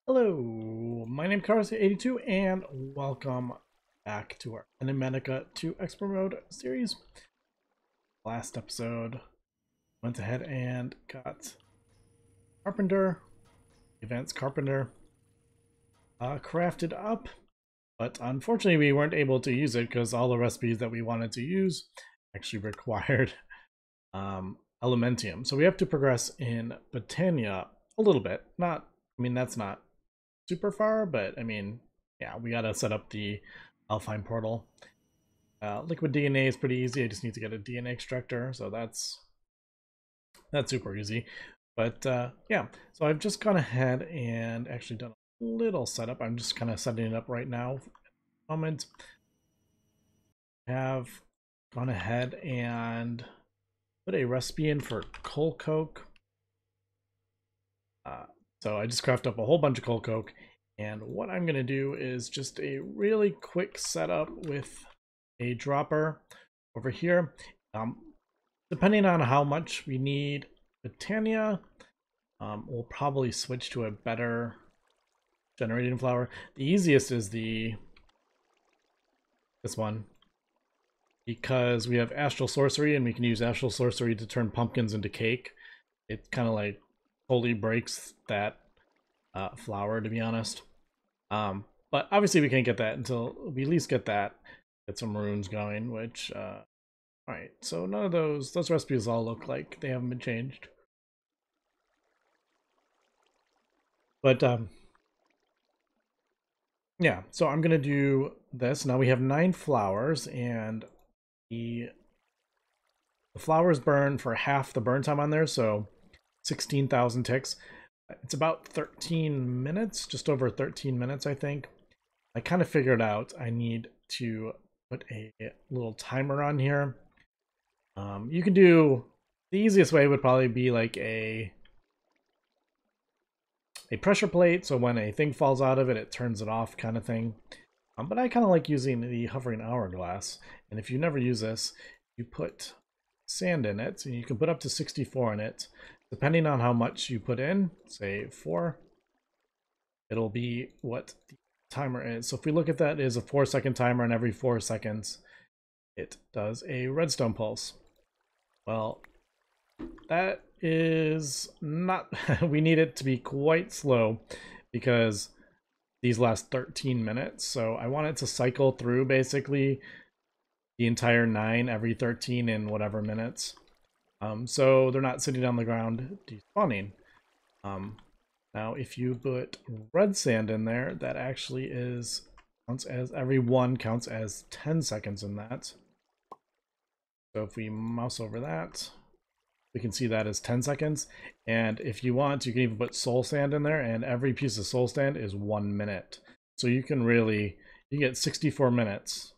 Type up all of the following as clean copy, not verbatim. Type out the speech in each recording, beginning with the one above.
Hello, my name is CurseForge and welcome back to our Enigmatica 2 Expert Mode series. Last episode, went ahead and got Carpenter, Advanced Carpenter, crafted up, but unfortunately we weren't able to use it because all the recipes that we wanted to use actually required Elementium. So we have to progress in Botania a little bit. That's not super far, but I mean, yeah, we gotta set up the Alpine portal. Liquid DNA is pretty easy. I just need to get a DNA extractor, so that's super easy. But yeah, so I've just gone ahead and actually done a little setup. I'm just kind of setting it up right now. Moment, have gone ahead and put a recipe in for coal coke. So I just craft up a whole bunch of coal coke, and what I'm going to do is just a really quick setup with a dropper over here. Depending on how much we need Botania, we'll probably switch to a better generating flower. The easiest is this one, because we have Astral Sorcery, and we can use Astral Sorcery to turn pumpkins into cake. It kind of like totally breaks that flower, to be honest. But obviously we can't get that until we at least get some runes going, which alright, so none of those recipes all look like they haven't been changed. But yeah, so I'm gonna do this. Now we have 9 flowers, and the flowers burn for half the burn time on there, so 16,000 ticks. It's about 13 minutes, just over 13 minutes, I think. I kind of figured out I need to put a little timer on here. You can do, the easiest way would probably be like a pressure plate, so when a thing falls out of it, it turns it off kind of thing. But I kind of like using the hovering hourglass, and if you never use this, you put sand in it, and you can put up to 64 in it. Depending on how much you put in, say 4, it'll be what the timer is. So if we look at that, it is a 4-second timer, and every 4 seconds it does a redstone pulse. Well, that is not we need it to be quite slow because these last 13 minutes, so I want it to cycle through basically the entire 9 every 13 in whatever minutes. So they're not sitting on the ground despawning. Now if you put red sand in there, that actually counts as every one counts as 10 seconds in that. So if we mouse over that, we can see that as 10 seconds. And if you want, you can even put soul sand in there, and every piece of soul sand is 1 minute. So you can really, you get 64 minutes.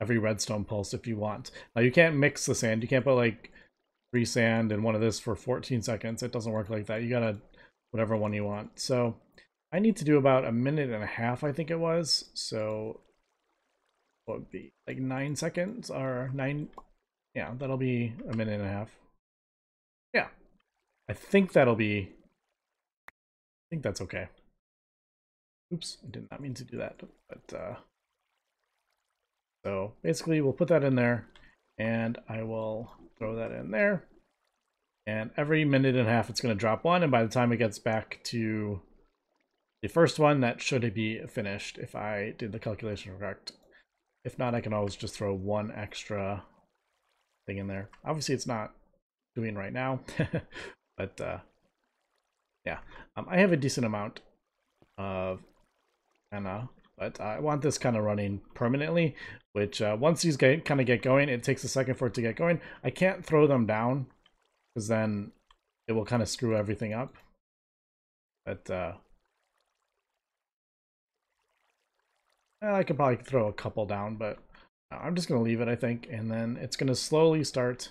Every redstone pulse if you want. Now you can't mix the sand. You can't put like 3 sand and one of this for 14 seconds. It doesn't work like that. You gotta whatever one you want. So I need to do about 1.5 minutes, I think it was. So what would be like 9 seconds or 9? Yeah, that'll be 1.5 minutes. Yeah, I think that's okay. Oops, I did not mean to do that. But so basically we'll put that in there, and I will throw that in there. And every 1.5 minutes it's going to drop one, and by the time it gets back to the first one, that should be finished if I did the calculation correct. If not, I can always just throw one extra thing in there. Obviously it's not doing right now, but yeah, I have a decent amount of mana, but I want this kind of running permanently, which once these kind of get going, it takes a second for it to get going. I can't throw them down because then it will kind of screw everything up. But I could probably throw a couple down, but I'm just going to leave it, I think, and then it's going to slowly start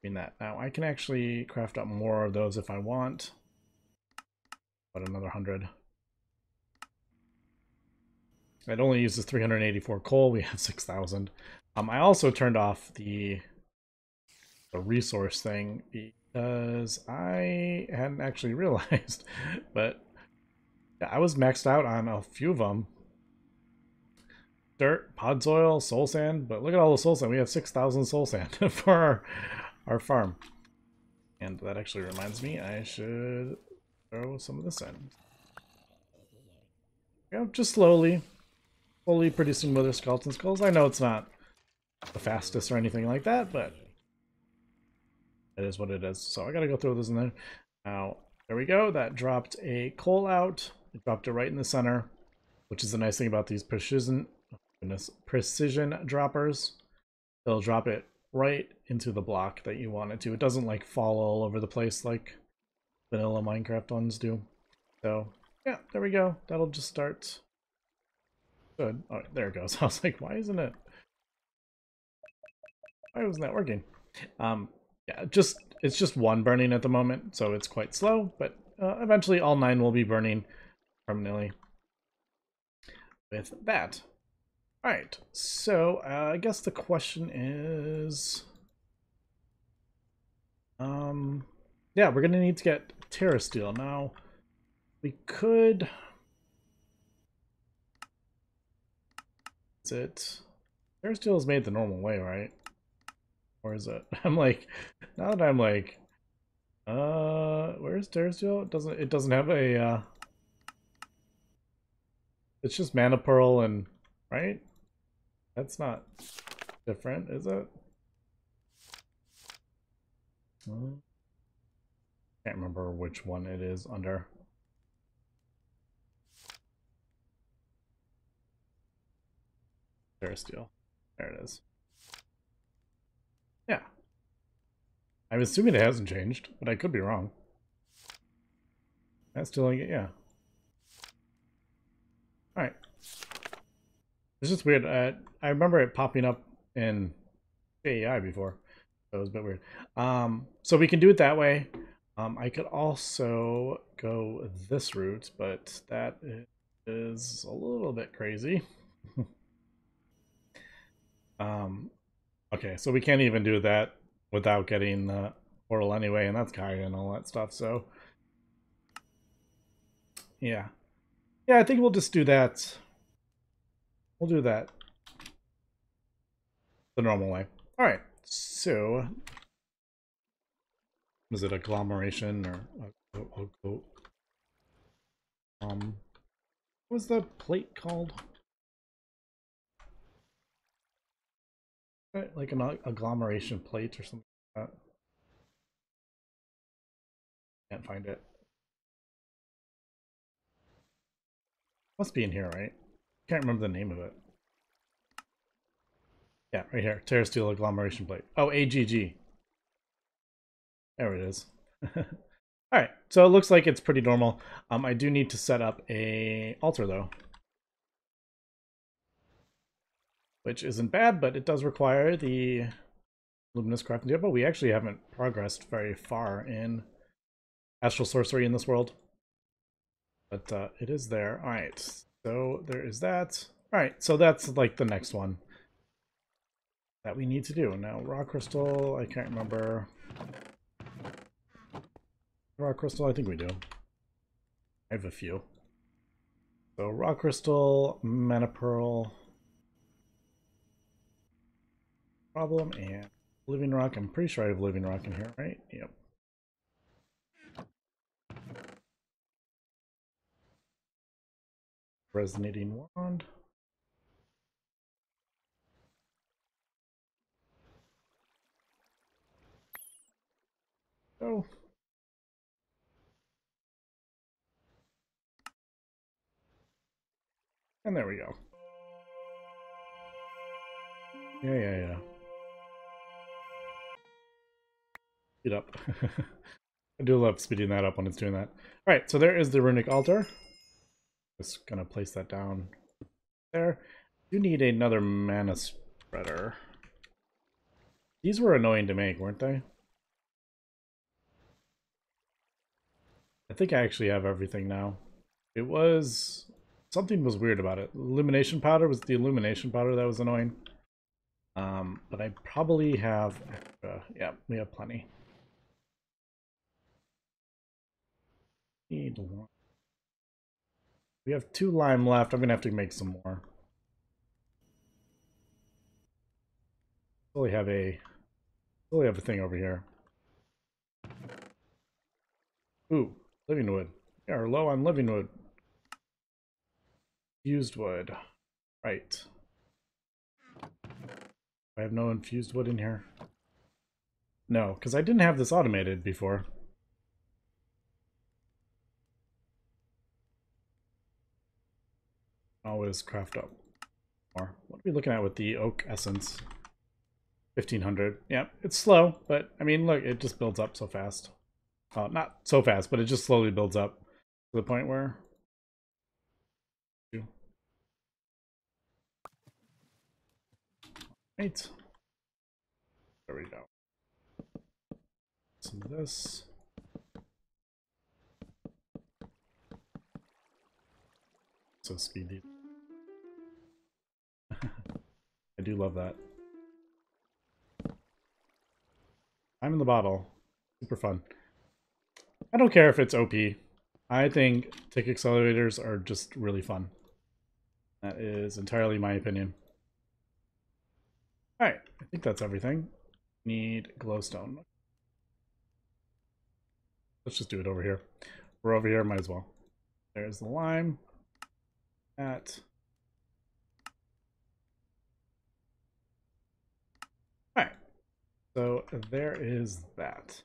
doing that. Now, I can actually craft up more of those if I want. But another 100. It only uses 384 coal. We have 6,000. I also turned off the resource thing because I hadn't actually realized, but I was maxed out on a few of them. Dirt, pod soil, soul sand, but look at all the soul sand. We have 6,000 soul sand for our farm. And that actually reminds me, I should throw some of this in. Just slowly producing Wither Skeleton Skulls. I know it's not the fastest or anything like that, but it is what it is. So I gotta go throw this in there. Now, there we go. That dropped a coal out. It dropped it right in the center, which is the nice thing about these precision droppers. They'll drop it right into the block that you want it to. It doesn't like fall all over the place like vanilla Minecraft ones do. So yeah, there we go. That'll just start. Good. Oh, there it goes. I was like, why isn't it? Why wasn't that working? Yeah, it's just one burning at the moment, so it's quite slow, but eventually all 9 will be burning permanently with that. All right, so I guess the question is, yeah, we're gonna need to get Terra Steel. Now, we could, is it, Terra Steel is made the normal way, right? Or is it? I'm like, now that I'm like, where's Terra Steel? It doesn't have a, it's just Mana Pearl and, right? That's not different, is it? Can't remember which one it is under. Terra Steel. There it is. Yeah. I'm assuming it hasn't changed, but I could be wrong. That's still like it, yeah. Alright. It's just weird. I remember it popping up in AI before. So it was a bit weird. So we can do it that way. I could also go this route, but that is a little bit crazy. Okay, so we can't even do that without getting the portal anyway, and that's Kaya and all that stuff, so yeah. Yeah, I think we'll just do that. We'll do that the normal way. Alright, so was it agglomeration or what was the plate called? Like an agglomeration plate or something like that. Can't find it. Must be in here, right? Can't remember the name of it. Yeah, right here. Terra Steel agglomeration plate. Oh, AGG. There it is. Alright, so it looks like it's pretty normal. I do need to set up a altar though. Which isn't bad, but it does require the luminous crafting table. We actually haven't progressed very far in astral sorcery in this world. But it is there. Alright, so there is that. Alright, so that's like the next one that we need to do. Now, raw crystal, I can't remember. Raw crystal, I think we do. I have a few. So raw crystal, mana pearl, problem, and living rock. I'm pretty sure I have living rock in here, right? Yep. Resonating wand. Oh. And there we go. Yeah. Speed up. I do love speeding that up when it's doing that. Alright, so there is the runic altar. Just gonna place that down there. You need another mana spreader. These were annoying to make, weren't they? I think I actually have everything now. It was... something was weird about it. Illumination powder was the illumination powder that was annoying. But I probably have extra. Yeah, we have plenty. Need one. We have 2 lime left. I'm gonna have to make some more. Only have a thing over here. Ooh, living wood. We are low on living wood. Infused wood. Right. I have no infused wood in here. No, because I didn't have this automated before. Always craft up more. What are we looking at with the oak essence? 1500. Yeah, it's slow, but I mean, look, it just builds up so fast. Not so fast, but it just slowly builds up to the point where. Right. There we go. Some of this. So speedy. I do love that. I'm in the bottle. Super fun. I don't care if it's OP. I think tick accelerators are just really fun. That is entirely my opinion. Alright, I think that's everything. Need glowstone. Let's just do it over here. We're over here, might as well. There's the lime. That. Alright. So there is that.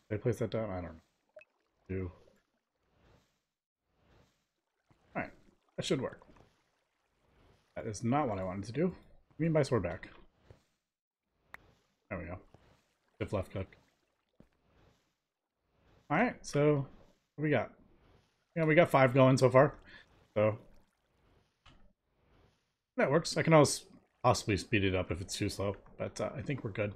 Did I place that down? I don't know. Alright. That should work. That is not what I wanted to do. What do you mean by sword back? There we go. Shift left click. Alright, so what do we got? Yeah, we got 5 going so far. So that works. I can always possibly speed it up if it's too slow, but I think we're good.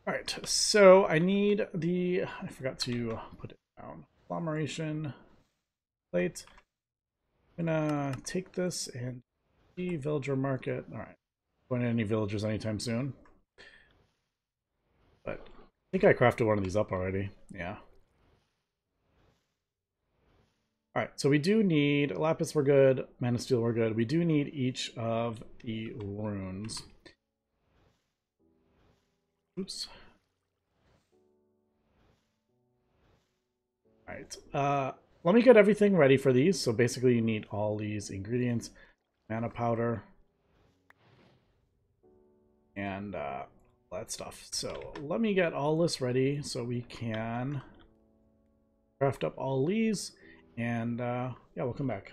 Alright, so I need the... I forgot to put it down. Agglomeration plate. I'm gonna take this and the villager market. Alright. Going to any villagers anytime soon. But I think I crafted one of these up already. Yeah. Alright, so we do need lapis, we're good. Mana steel, we're good. We do need each of the runes. Oops. Alright, let me get everything ready for these. So basically you need all these ingredients. Mana powder. And that stuff. So let me get all this ready so we can craft up all these. And yeah, we'll come back.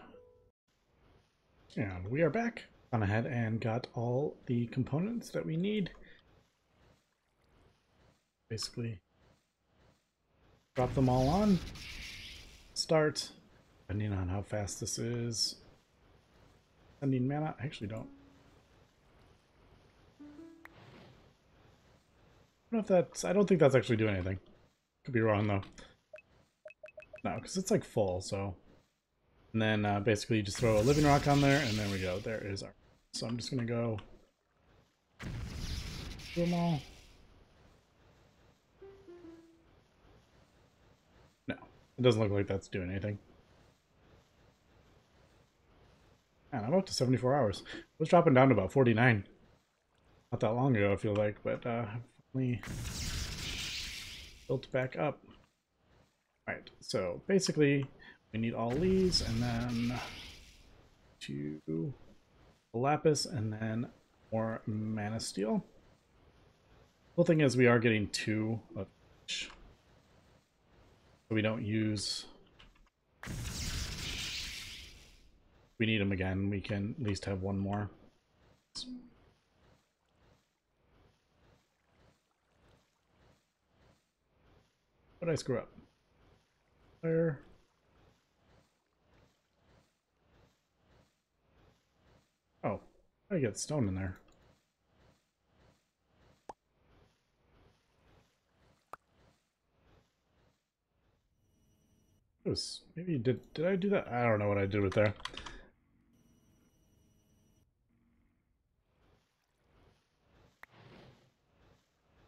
And we are back. Gone ahead and got all the components that we need. Basically, drop them all on. Start. Depending on how fast this is. Sending mana. I actually don't. I don't know if that's. I don't think that's actually doing anything. Could be wrong though. No, because it's like full, so. And then basically you just throw a living rock on there, and there we go. There is our. So I'm just gonna go do them all. No, it doesn't look like that's doing anything. Man, I'm up to 74 hours. It was dropping down to about 49. Not that long ago, I feel like, but finally built back up. Alright, so basically we need all these, and then 2 lapis, and then more mana steel. The thing is, we are getting 2 of each. So we don't use... If we need them again, we can at least have 1 more. What did I screw up? Fire. Oh, I get stone in there. It was, maybe did I do that? I don't know what I did with there.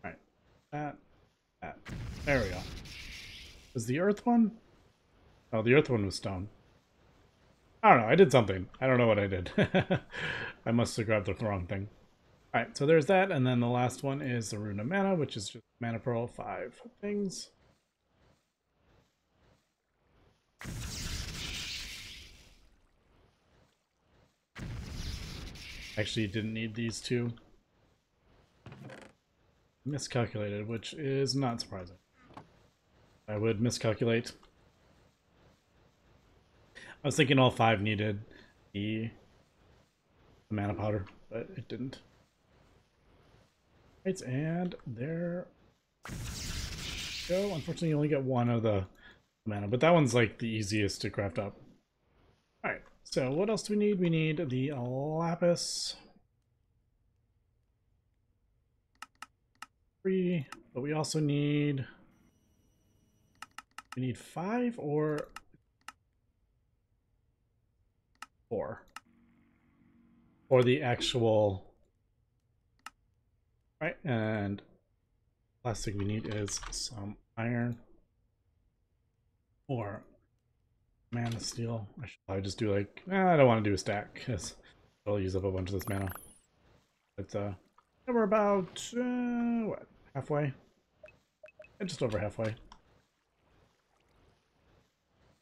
Alright, that, that. There we go. Is the earth one? Oh, the earth one was stone. I don't know. I did something. I don't know what I did. I must have grabbed the wrong thing. Alright, so there's that, and then the last one is the Rune of Mana, which is just Mana Pearl, 5 things. Actually, didn't need these two. Miscalculated, which is not surprising. I would miscalculate. I was thinking all 5 needed the mana powder, but it didn't. Right, and there we go. Unfortunately, you only get 1 of the mana, but that one's like the easiest to craft up. Alright, so what else do we need? We need the lapis. 3, but we also need... We need 5 or 4 for the actual... Right, and last thing we need is some iron or mana steel. I should probably just do like, I don't want to do a stack because I'll use up a bunch of this mana. But we're about what, halfway? Just over halfway.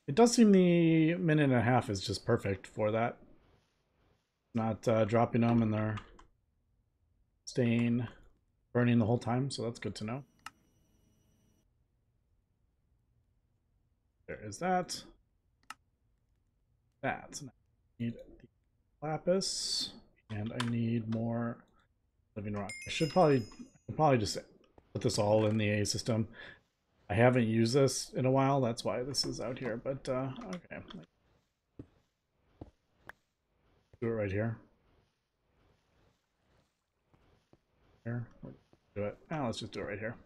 It does seem the minute and a half is just perfect for that. Not dropping them and they're staying burning the whole time, so that's good to know. There is that. That. I need the lapis, and I need more living rock. I should probably just put this all in the A system. I haven't used this in a while, that's why this is out here, but okay. Do it right here. Here. Do it. Now let's just do it right here.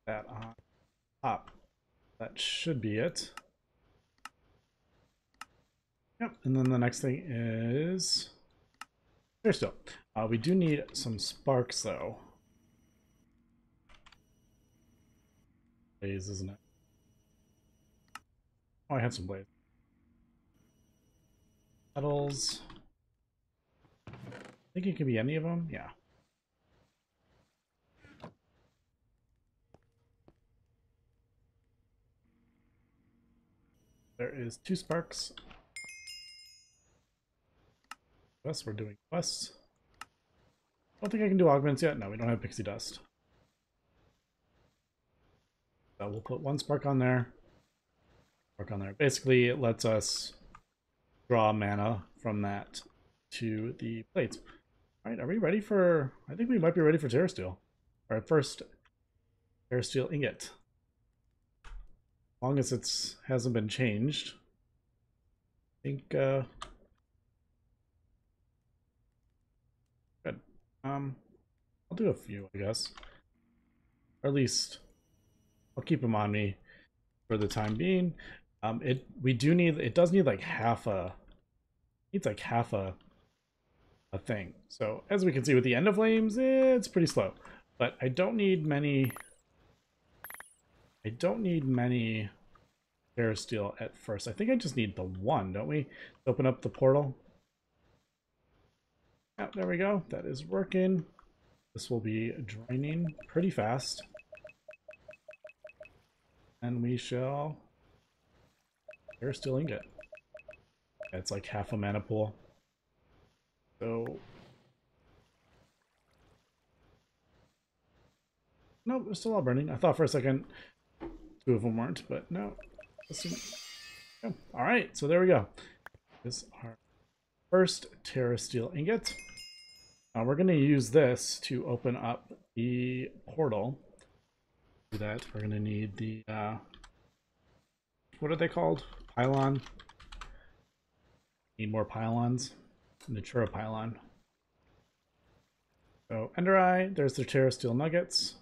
That on top. That should be it. Yep, and then the next thing is... There's still. We do need some sparks, though. Blaze, isn't it? Oh, I have some blaze. Petals. I think it could be any of them. Yeah. There is 2 sparks. Yes, we're doing quests. I don't think I can do augments yet. No, we don't have pixie dust. So we'll put 1 spark on there. Spark on there. Basically, it lets us draw mana from that to the plates. All right, are we ready for... I think we might be ready for Terra Steel. Our first Terra Steel ingot. As long as it hasn't been changed. I think... good. I'll do a few, I guess. Or at least I'll keep them on me for the time being. It does need like half a... It's like half a thing. So as we can see with the End of Flames, it's pretty slow. But I don't need many Terra Steel at first. I think I just need the 1, don't we? Open up the portal. Oh, there we go. That is working. This will be draining pretty fast. And we shall... Terra Steel ingot. It's like half a mana pool. So... Nope, they're still all burning. I thought for a second 2 of them weren't, but no. Oh, alright, so there we go. This is our first Terra Steel ingot. Now we're going to use this to open up the portal. To do that, we're going to need the... what are they called? Pylon. Need more pylons. Natura pylon. So Ender Eye, there's the Terra Steel Nuggets.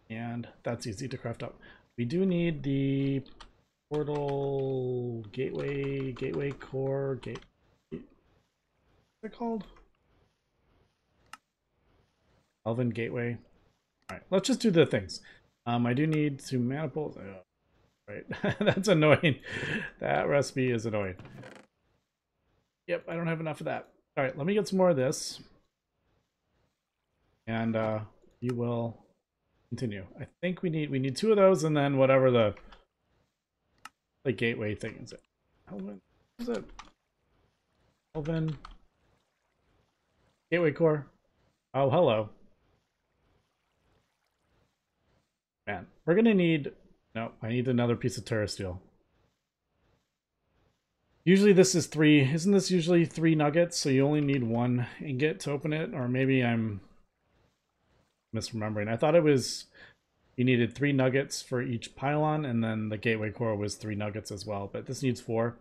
And that's easy to craft up. We do need the portal gateway core, what's it called? Elven gateway. All right, let's just do the things. I do need two maniples. Oh, right, that's annoying. That recipe is annoying. Yep, I don't have enough of that. All right, let me get some more of this. And you will continue. I think we need two of those, and then whatever the gateway thing is. It Elven? Is it Elven gateway core? Oh, hello. Man, we're gonna need. No, I need another piece of Terra Steel. Usually this is 3. Isn't this usually 3 nuggets? So you only need 1 ingot to open it, or maybe I'm misremembering. I thought it was you needed 3 nuggets for each pylon, and then the gateway core was 3 nuggets as well. But this needs 4.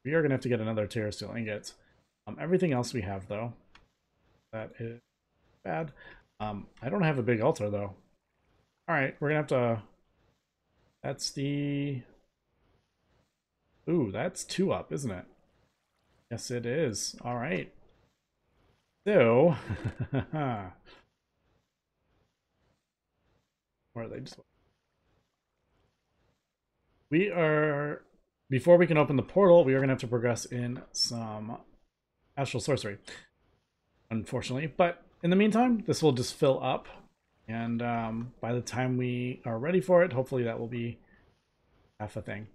We are gonna have to get another Terra Steel ingot. Everything else we have though, that is bad. I don't have a big altar though. All right, we're gonna have to. That's the. Ooh, that's 2 up, isn't it? Yes, it is. All right. So, where are they? We are. Before we can open the portal, we are gonna have to progress in some astral sorcery, unfortunately. But in the meantime, this will just fill up, and by the time we are ready for it, hopefully that will be half a thing.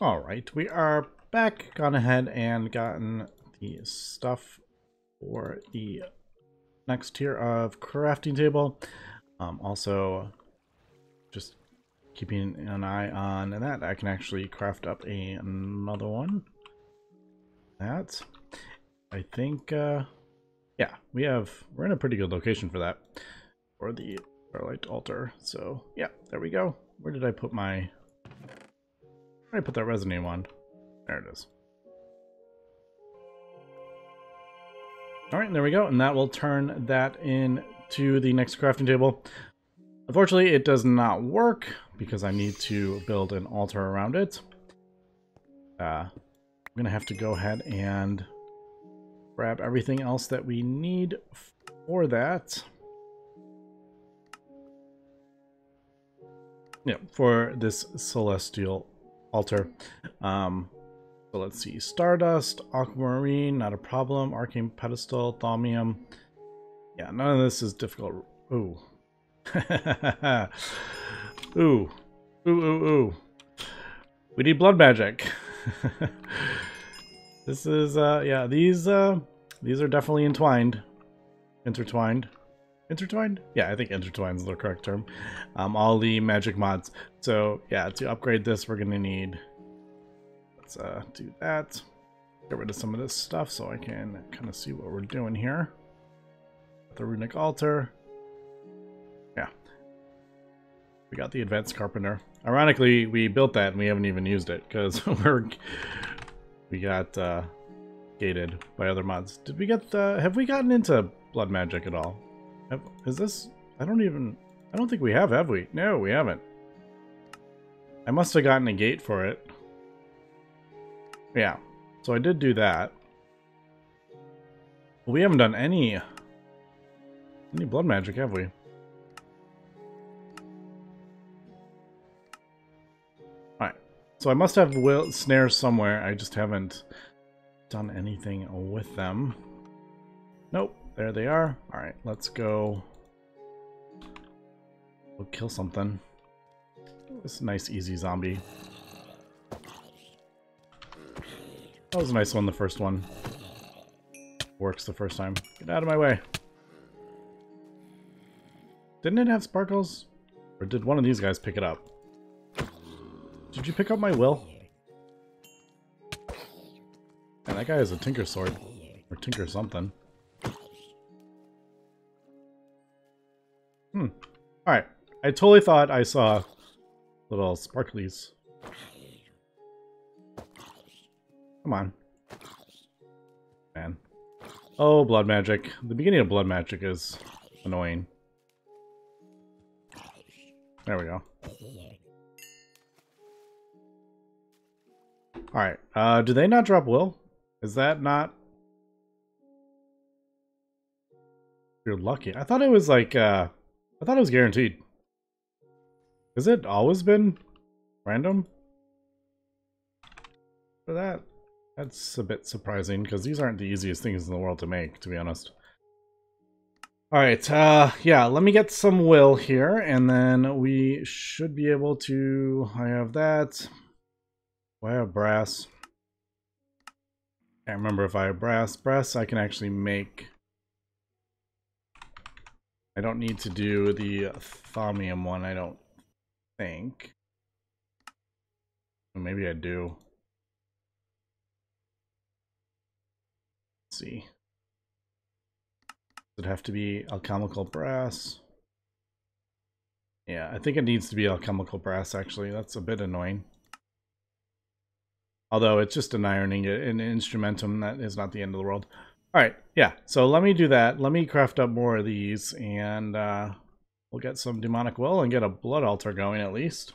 All right, we are back, gone ahead and gotten the stuff for the next tier of crafting table. Also, just keeping an eye on that, I can actually craft up another one. That, I think, yeah, we're in a pretty good location for that, for the Starlight Altar. So, yeah, there we go. Where did I put my... Where did I put that resonating one? There it is. All right, there we go. And that will turn that into the next crafting table. Unfortunately, it does not work because I need to build an altar around it. I'm going to have to go ahead and grab everything else that we need for that. Yeah, for this celestial altar. So let's see. Stardust, Aquamarine, not a problem. Arcane Pedestal, Thaumium. Yeah, none of this is difficult. Ooh. Ooh. Ooh, ooh, ooh. We need blood magic. This is, yeah, these are definitely entwined. Intertwined. Intertwined? Yeah, I think intertwined is the correct term. All the magic mods. So, yeah, to upgrade this, we're going to need... Let's do that. Get rid of some of this stuff so I can kind of see what we're doing here. The runic altar. Yeah. We got the advanced carpenter. Ironically, we built that and we haven't even used it because we got gated by other mods. Did we get have we gotten into blood magic at all? Is this... I don't think we have we? No, we haven't. I must have gotten a gate for it. Yeah, so I did do that. Well, we haven't done any blood magic, have we? Alright, so I must have snares somewhere. I just haven't done anything with them. Nope, there they are. Alright, let's go. We'll kill something. This is a nice, easy zombie. That was a nice one, the first one. Works the first time. Get out of my way. Didn't it have sparkles? Or did one of these guys pick it up? Did you pick up my will? Man, that guy has a tinker sword. Or tinker something. Alright. I totally thought I saw little sparklies. Come on. Oh, blood magic. The beginning of blood magic is annoying. There we go. Alright, do they not drop will? Is that not... You're lucky. I thought it was like, I thought it was guaranteed. Has it always been random? For that? That's a bit surprising, because these aren't the easiest things in the world to make, to be honest. Alright, yeah, let me get some will here, and then we should be able to... I have that. I have brass. Can't remember if I have brass. Brass I can actually make. I don't need to do the thaumium one, I don't think. Maybe I do. Let's see. Does it have to be alchemical brass? Yeah, I think it needs to be alchemical brass, actually. That's a bit annoying. Although it's just an ironing, an instrumentum, that is not the end of the world. Alright, yeah, so let me do that. Let me craft up more of these, and we'll get some demonic will and get a blood altar going at least.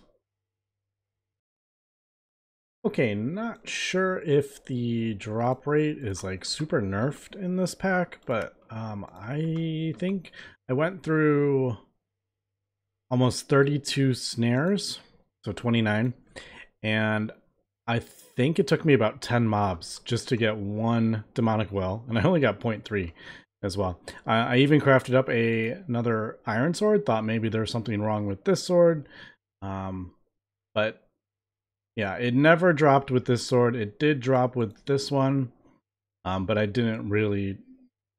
Okay, not sure if the drop rate is like super nerfed in this pack, but I think I went through almost 32 snares, so 29, and I think it took me about 10 mobs just to get one demonic well, and I only got 0.3 as well. I even crafted up another iron sword, thought maybe there's something wrong with this sword, but yeah, it never dropped with this sword. It did drop with this one, but I didn't really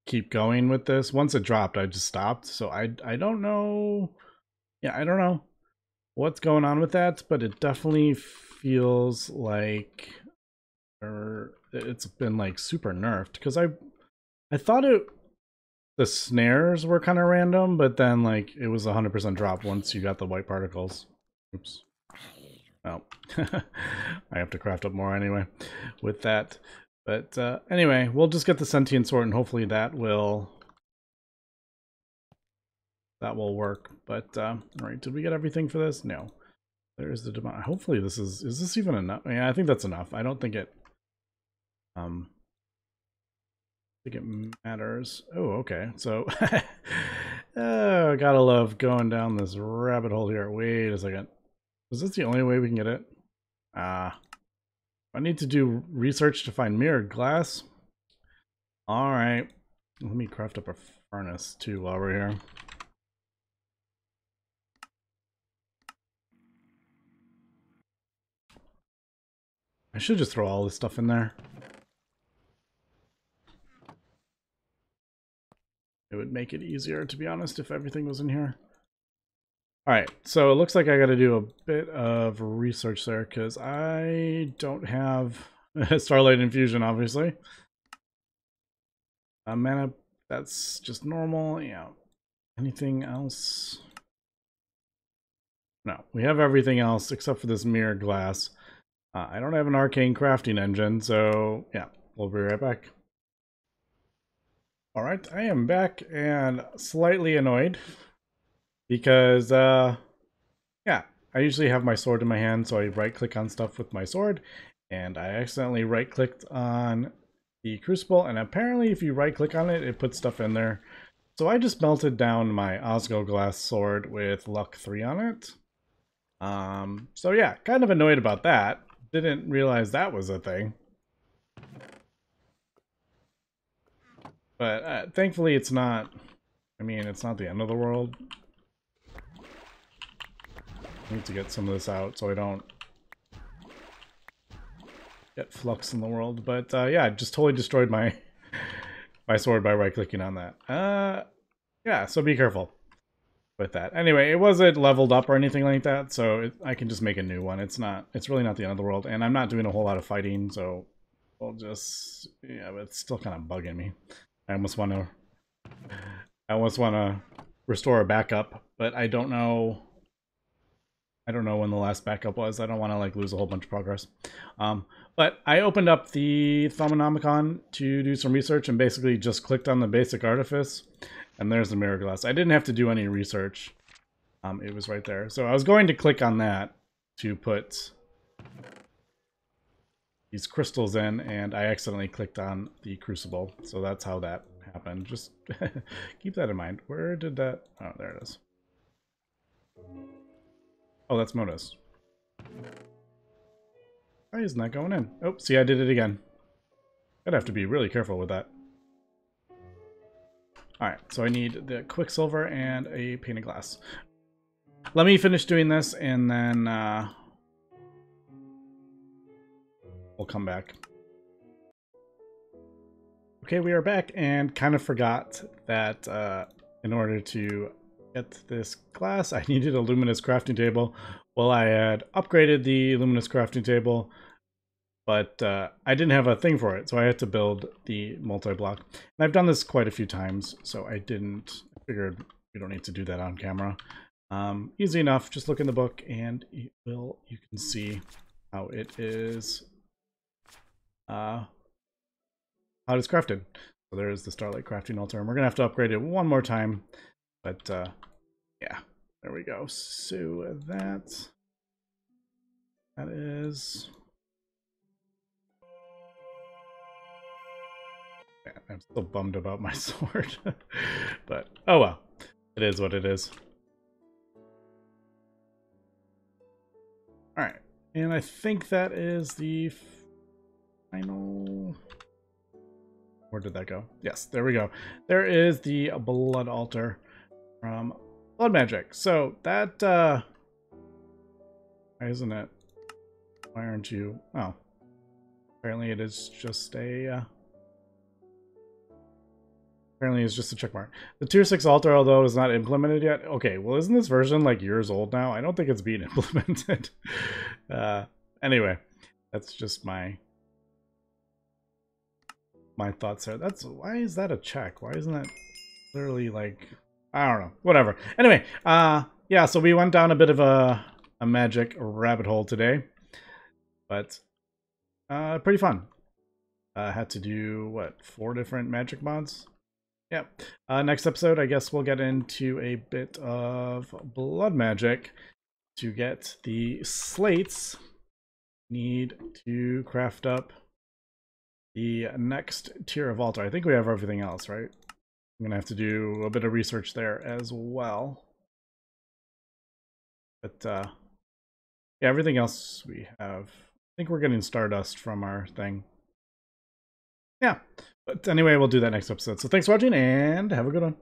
keep going with this. Once it dropped, I just stopped, so I don't know. Yeah, I don't know what's going on with that, but it definitely feels like it's been like super nerfed, because I thought the snares were kind of random, but then like it was 100% drop once you got the white particles. Oops. Oh, I have to craft up more anyway with that. But anyway, we'll just get the sentient sword, and hopefully that will work. But all right, did we get everything for this? No. There's the demon. Hopefully this is this even enough? Yeah, I think that's enough. I don't think it matters. Oh, okay. So oh, gotta love going down this rabbit hole here. Wait a second. Is this the only way we can get it? I need to do research to find mirrored glass. Alright. Let me craft up a furnace too while we're here. I should just throw all this stuff in there. It would make it easier, to be honest, if everything was in here. Alright, so it looks like I gotta do a bit of research there, because I don't have Starlight Infusion, obviously. Mana, that's just normal, yeah. Anything else? No, we have everything else except for this mirrored glass. I don't have an arcane crafting engine, so yeah, we'll be right back. Alright, I am back and slightly annoyed. Because, yeah, I usually have my sword in my hand, so I right-click on stuff with my sword, and I accidentally right-clicked on the crucible, and apparently if you right-click on it, it puts stuff in there. So I just melted down my Osgo glass sword with luck 3 on it. So yeah, kind of annoyed about that. Didn't realize that was a thing. But thankfully it's not, I mean, it's not the end of the world. I need to get some of this out so I don't get flux in the world. But yeah, I just totally destroyed my sword by right-clicking on that. Yeah, so be careful with that. Anyway, it wasn't leveled up or anything like that, so I can just make a new one. It's really not the end of the world, and I'm not doing a whole lot of fighting, so we'll just, yeah, but it's still kind of bugging me. I almost want to restore a backup, but I don't know when the last backup was. I don't want to like lose a whole bunch of progress. But I opened up the Thaumonomicon to do some research and basically just clicked on the basic artifice. And there's the mirror glass. I didn't have to do any research. It was right there. So I was going to click on that to put these crystals in, and I accidentally clicked on the crucible. So that's how that happened. Just keep that in mind. Where did that... Oh, there it is. Oh, that's Modus. Why isn't that going in? Oh, see, I did it again. I'd have to be really careful with that. Alright, so I need the Quicksilver and a pane of glass. Let me finish doing this, and then we'll come back. Okay, we are back, and kind of forgot that in order to get this glass, I needed a luminous crafting table. Well, I had upgraded the luminous crafting table, but I didn't have a thing for it, so I had to build the multi-block. And I've done this quite a few times, so I figured we don't need to do that on camera. Easy enough, just look in the book and you can see how it is crafted. So there's the Starlight Crafting Altar, and we're gonna have to upgrade it one more time, but yeah, there we go. So that is... I'm still bummed about my sword, but oh well, it is what it is. All right, and I think that is the final... Where did that go? Yes, there we go. There is the blood altar from Blood Magic. So that, why isn't it? Why aren't you? Oh, apparently it is just a, apparently it's just a check mark. The tier 6 altar, although is not implemented yet. Okay, well, isn't this version like years old now? I don't think it's being implemented. Anyway, that's just my thoughts there. Why is that a check? Why isn't that literally like, I don't know, whatever. Anyway, yeah, so we went down a bit of a magic rabbit hole today, but pretty fun. Had to do, what, 4 different magic mods? Yeah. Next episode, I guess we'll get into a bit of blood magic to get the slates. Need to craft up the next tier of altar. I think we have everything else, right? I'm gonna have to do a bit of research there as well. But yeah, everything else we have. I think we're getting Stardust from our thing. Yeah. But anyway, we'll do that next episode. So thanks for watching and have a good one.